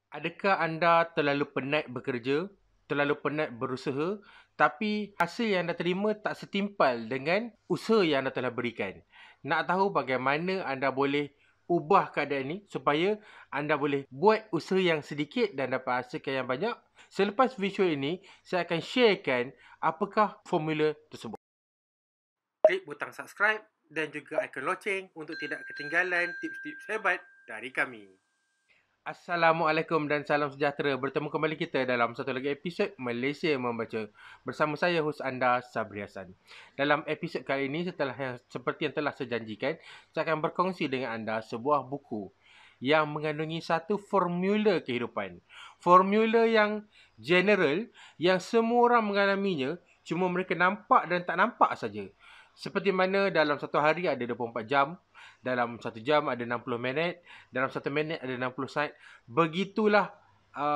Adakah anda terlalu penat bekerja, terlalu penat berusaha, tapi hasil yang anda terima tak setimpal dengan usaha yang anda telah berikan? Nak tahu bagaimana anda boleh ubah keadaan ini supaya anda boleh buat usaha yang sedikit dan dapat hasilkan yang banyak? Selepas visual ini, saya akan sharekan apakah formula tersebut. Klik butang subscribe dan juga ikon loceng untuk tidak ketinggalan tips-tips hebat dari kami. Assalamualaikum dan salam sejahtera. Bertemu kembali kita dalam satu lagi episod Malaysia Membaca. Bersama saya, hos anda, Sabri Hassan. Dalam episod kali ini, seperti yang telah saya janjikan, saya akan berkongsi dengan anda sebuah buku yang mengandungi satu formula kehidupan. Formula yang general, yang semua orang mengalaminya, cuma mereka nampak dan tak nampak saja. Seperti mana dalam satu hari ada 24 jam, dalam satu jam ada 60 minit, dalam satu minit ada 60 saat. Begitulah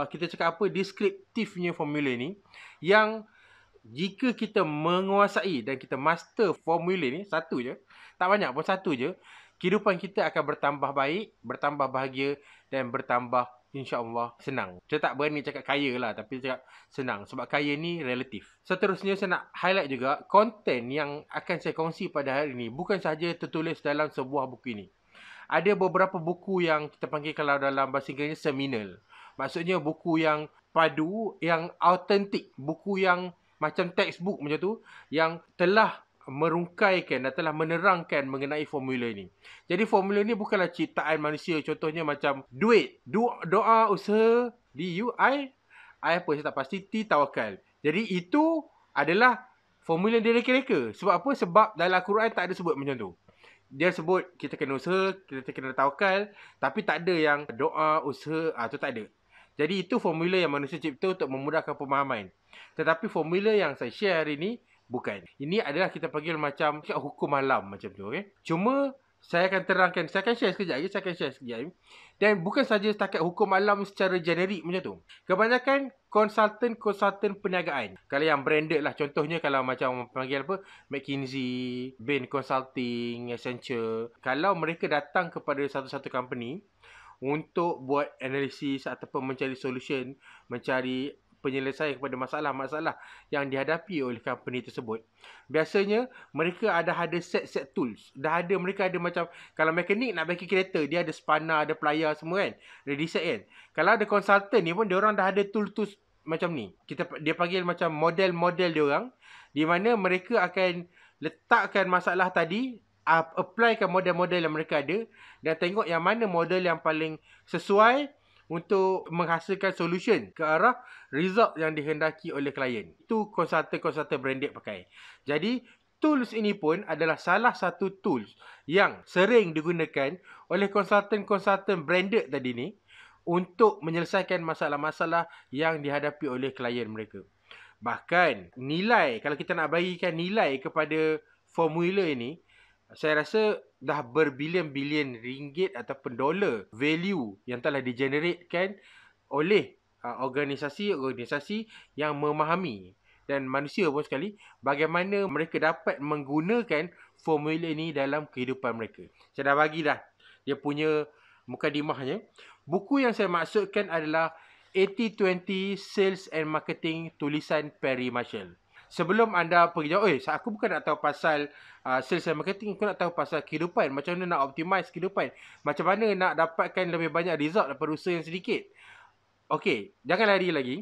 kita cakap apa, deskriptifnya formula ni, yang jika kita menguasai dan kita master formula ni, satu je, tak banyak pun, satu je, kehidupan kita akan bertambah baik, bertambah bahagia dan bertambah insya-Allah senang. Saya tak berani cakap kaya lah, tapi cakap senang sebab kaya ni relatif. Seterusnya saya nak highlight juga konten yang akan saya kongsi pada hari ini bukan sahaja tertulis dalam sebuah buku ini. Ada beberapa buku yang kita panggil kalau dalam bahasa Inggeris seminal. Maksudnya buku yang padu, yang autentik, buku yang macam textbook macam tu, yang telah merungkaikan dan telah menerangkan mengenai formula ini. Jadi formula ini bukanlah ciptaan manusia. Contohnya macam duit, doa, usaha, DUI, apa saya tak pasti, T tawakal. Jadi itu adalah formula dia reka-reka. Sebab apa? Sebab dalam Al-Quran tak ada sebut macam tu. Dia sebut kita kena usaha, kita kena tawakal, tapi tak ada yang doa, usaha, tu tak ada. Jadi itu formula yang manusia cipta untuk memudahkan pemahaman. Tetapi formula yang saya share hari ini bukan. Ini adalah kita panggil macam hukum alam macam tu, okey. Cuma saya akan terangkan, saya akan share sekejap lagi, Dan bukan saja setakat hukum alam secara generik macam tu. Kebanyakan konsultan perniagaan. Kalau yang branded lah, contohnya kalau macam panggil apa, McKinsey, Bain Consulting, Accenture. Kalau mereka datang kepada satu-satu company untuk buat analisis ataupun mencari solution, mencari penyelesaian kepada masalah-masalah yang dihadapi oleh company tersebut. Biasanya mereka ada set tools. Mereka ada macam, kalau mekanik nak bagi kereta, dia ada spanner, ada plier semua kan. Ada design kan. Kalau ada consultant ni pun, dia orang dah ada tools macam ni. Dia panggil macam model-model dia orang, di mana mereka akan letakkan masalah tadi, applykan model-model yang mereka ada dan tengok yang mana model yang paling sesuai untuk menghasilkan solution ke arah result yang dihendaki oleh klien. Itu konsultan branded pakai. Jadi tools ini pun adalah salah satu tools yang sering digunakan oleh konsultan branded tadi ni untuk menyelesaikan masalah-masalah yang dihadapi oleh klien mereka. Bahkan nilai, kalau kita nak bagikan nilai kepada formula ini, saya rasa dah berbilion-bilion ringgit ataupun dolar value yang telah digeneratekan oleh organisasi-organisasi yang memahami, dan manusia pun sekali, bagaimana mereka dapat menggunakan formula ini dalam kehidupan mereka. Saya dah bagi dah dia punya mukadimahnya. Buku yang saya maksudkan adalah 80-20 Sales and Marketing, tulisan Perry Marshall. Sebelum anda pergi jauh, aku bukan nak tahu pasal sales and marketing, aku nak tahu pasal kehidupan. Macam mana nak optimize kehidupan. Macam mana nak dapatkan lebih banyak result daripada usaha yang sedikit. Okey, jangan lari lagi.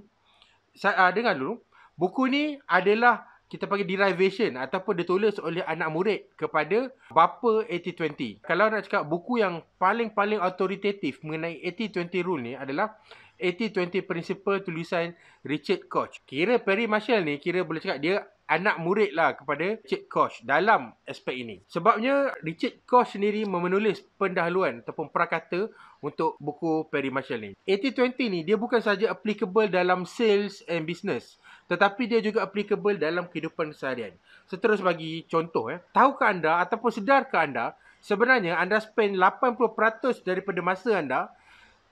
Dengar dulu. Buku ni adalah kita panggil derivation ataupun ditulis oleh anak murid kepada bapa 80-20. Kalau nak cakap buku yang paling autoritatif mengenai 80-20 rule ni adalah 80-20 Principle, tulisan Richard Koch. Kira Perry Marshall ni kira boleh cakap dia anak murid lah kepada Richard Koch dalam aspek ini. Sebabnya Richard Koch sendiri menulis pendahuluan ataupun prakata untuk buku Perry Marshall ni. 80-20 ni dia bukan saja applicable dalam sales and business, tetapi dia juga applicable dalam kehidupan seharian. Seterus bagi contoh, tahukah anda ataupun sedarkah anda sebenarnya anda spend 80% daripada masa anda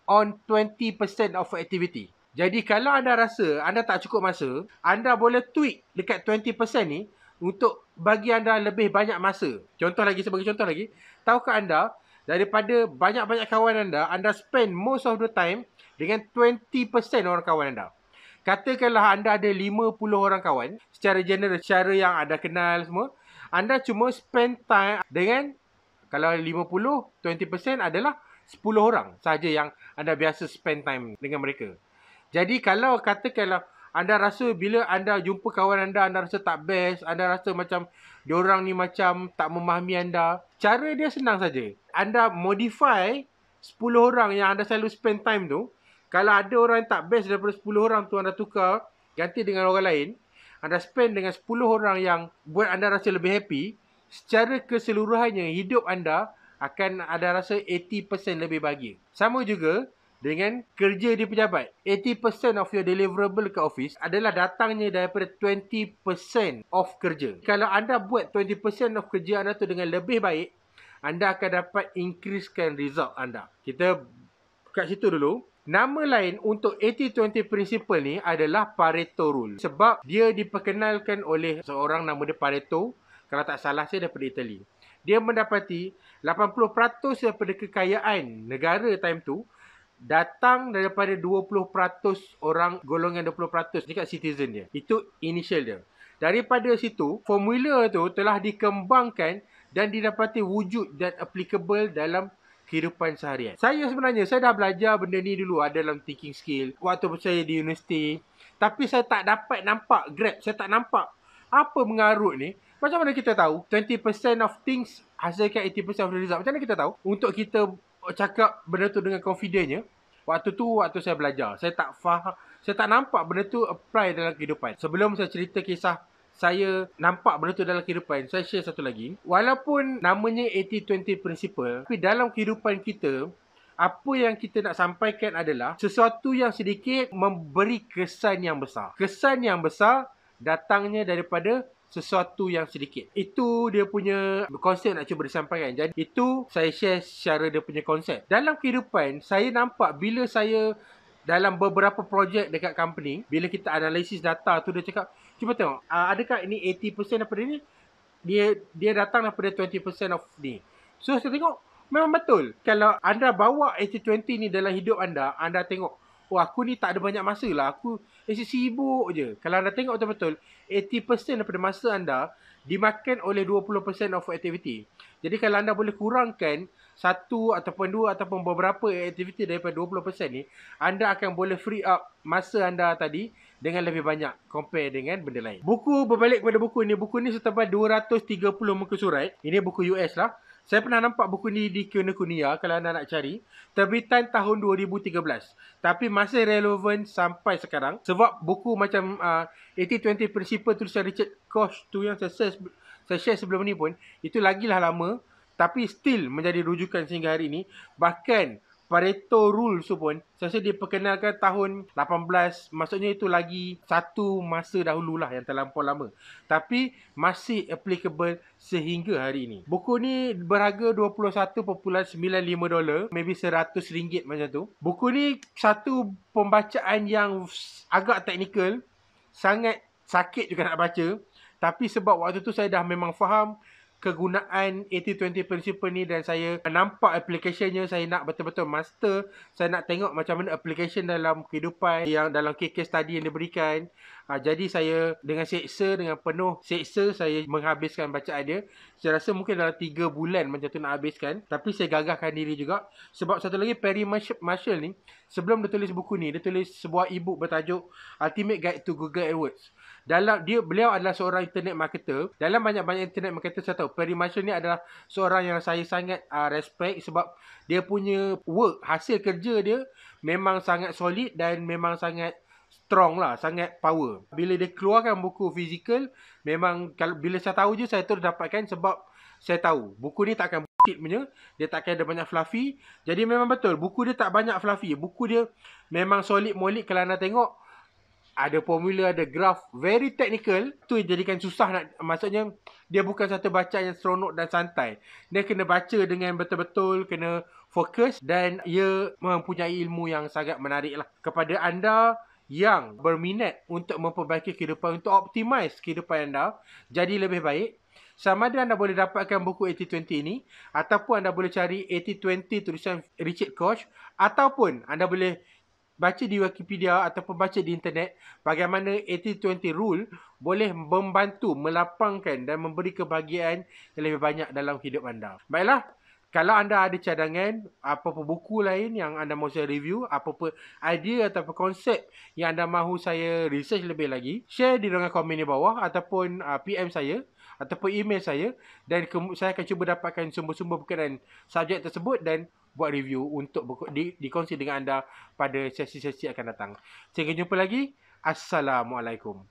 on 20% of activity. Jadi kalau anda rasa anda tak cukup masa, anda boleh tweak dekat 20% ni untuk bagi anda lebih banyak masa. Sebagai contoh lagi, tahukah anda daripada banyak-banyak kawan anda spend most of the time dengan 20% orang kawan anda. Katakanlah anda ada 50 orang kawan, secara general, secara yang anda kenal semua, anda cuma spend time dengan, kalau 50, 20% adalah 10 orang saja yang anda biasa spend time dengan mereka. Jadi kalau katakanlah anda rasa bila anda jumpa kawan anda rasa tak best, anda rasa macam diorang ni macam tak memahami anda, cara dia senang saja. Anda modify 10 orang yang anda selalu spend time tu. Kalau ada orang yang tak best daripada 10 orang tu, anda tukar, ganti dengan orang lain. Anda spend dengan 10 orang yang buat anda rasa lebih happy. Secara keseluruhannya, hidup anda akan ada rasa 80% lebih bahagia. Sama juga dengan kerja di pejabat. 80% of your deliverable ke office adalah datangnya daripada 20% of kerja. Kalau anda buat 20% of kerja anda tu dengan lebih baik, anda akan dapat increasekan result anda. Kita kat situ dulu. Nama lain untuk 80-20 principle ni adalah Pareto Rule. Sebab dia diperkenalkan oleh seorang nama dia Pareto. Kalau tak salah saya daripada Itali. Dia mendapati 80% daripada kekayaan negara time tu datang daripada 20% orang, golongan 20% dekat citizen dia. Itu initial dia. Daripada situ, formula tu telah dikembangkan dan didapati wujud dan applicable dalam kehidupan seharian. Saya dah belajar benda ni dulu dalam thinking skill waktu saya di universiti. Tapi saya tak dapat nampak grab. Saya tak nampak apa mengarut ni. Macam mana kita tahu 20% of things hasilkan 80% of the result? Macam mana kita tahu? Untuk kita cakap benda tu dengan confidentnya, waktu saya belajar, saya tak faham, saya tak nampak benda tu apply dalam kehidupan. Sebelum saya cerita kisah saya nampak benda tu dalam kehidupan, saya share satu lagi. Walaupun namanya 80-20 principle, tapi dalam kehidupan kita, apa yang kita nak sampaikan adalah sesuatu yang sedikit memberi kesan yang besar. Kesan yang besar datangnya daripada sesuatu yang sedikit. Itu dia punya konsep nak cuba disampaikan. Jadi itu saya share secara dia punya konsep. Dalam kehidupan, saya nampak bila saya dalam beberapa projek dekat company, bila kita analisis data tu, dia cakap, cuba tengok, adakah ini 80% daripada ni? Dia datang daripada 20% of ni. So saya tengok, memang betul. Kalau anda bawa 80-20 ni dalam hidup anda, anda tengok, oh aku ni tak ada banyak masa lah. Aku sibuk je. Kalau anda tengok betul-betul, 80% daripada masa anda dimakan oleh 20% of activity. Jadi kalau anda boleh kurangkan satu ataupun dua ataupun beberapa aktiviti daripada 20% ni, anda akan boleh free up masa anda tadi dengan lebih banyak compare dengan benda lain. Buku, berbalik kepada buku ni setebal 230 muka surat. Ini buku US lah. Saya pernah nampak buku ni di Kinokuniya kalau anda nak cari. Terbitan tahun 2013. Tapi masih relevan sampai sekarang. Sebab buku macam 80-20 Principle tulisan Richard Koch tu yang saya share sebelum ni pun, itu lagilah lama. Tapi still menjadi rujukan sehingga hari ini. Bahkan Pareto Rules tu pun saya rasa diperkenalkan tahun 18. Maksudnya itu lagi satu masa dahululah yang terlampau lama. Tapi masih applicable sehingga hari ini. Buku ni berharga $21.95, maybe RM100 macam tu. Buku ni satu pembacaan yang agak teknikal, sangat sakit juga nak baca. Tapi sebab waktu tu saya dah memang faham kegunaan 80-20 principle ni dan saya nampak applicationnya, saya nak betul-betul master, saya nak tengok macam mana application dalam kehidupan yang dalam case study yang diberikan. Jadi saya dengan penuh seksa saya menghabiskan bacaan dia. Saya rasa mungkin dalam 3 bulan macam tu nak habiskan. Tapi saya gagahkan diri juga. Sebab satu lagi, Perry Marshall ni, sebelum dia tulis buku ni, dia tulis sebuah e-book bertajuk Ultimate Guide to Google AdWords. Beliau adalah seorang internet marketer. Dalam banyak-banyak internet marketer saya tahu, Perry Marshall ni adalah seorang yang saya sangat respect sebab dia punya hasil kerja dia memang sangat solid dan memang sangat strong lah, sangat power. Bila dia keluarkan buku fizikal, memang bila saya tahu je, saya terus dapatkan sebab saya tahu buku ni takkan punya, dia takkan ada banyak fluffy. Jadi memang betul, buku dia tak banyak fluffy. Buku dia memang solid molid. Kalau anda tengok, ada formula, ada graph, very technical. Tu jadikan susah nak, maksudnya dia bukan satu bacaan yang seronok dan santai. Dia kena baca dengan betul-betul, kena fokus dan ia mempunyai ilmu yang sangat menarik lah. Kepada anda yang berminat untuk memperbaiki kehidupan, untuk optimize kehidupan anda jadi lebih baik, sama ada anda boleh dapatkan buku 80-20 ni, ataupun anda boleh cari 80-20 tulisan Richard Koch, ataupun anda boleh baca di Wikipedia ataupun baca di internet bagaimana 80-20 rule boleh membantu melapangkan dan memberi kebahagiaan yang lebih banyak dalam hidup anda. Baiklah, kalau anda ada cadangan, apa-apa buku lain yang anda mahu saya review, apa-apa idea ataupun konsep yang anda mahu saya research lebih lagi, share di ruangan komen di bawah ataupun PM saya ataupun email saya, dan saya akan cuba dapatkan sumber-sumber berkenaan subjek tersebut dan buat review untuk dikongsi dengan anda pada sesi-sesi akan datang. Sehingga jumpa lagi. Assalamualaikum.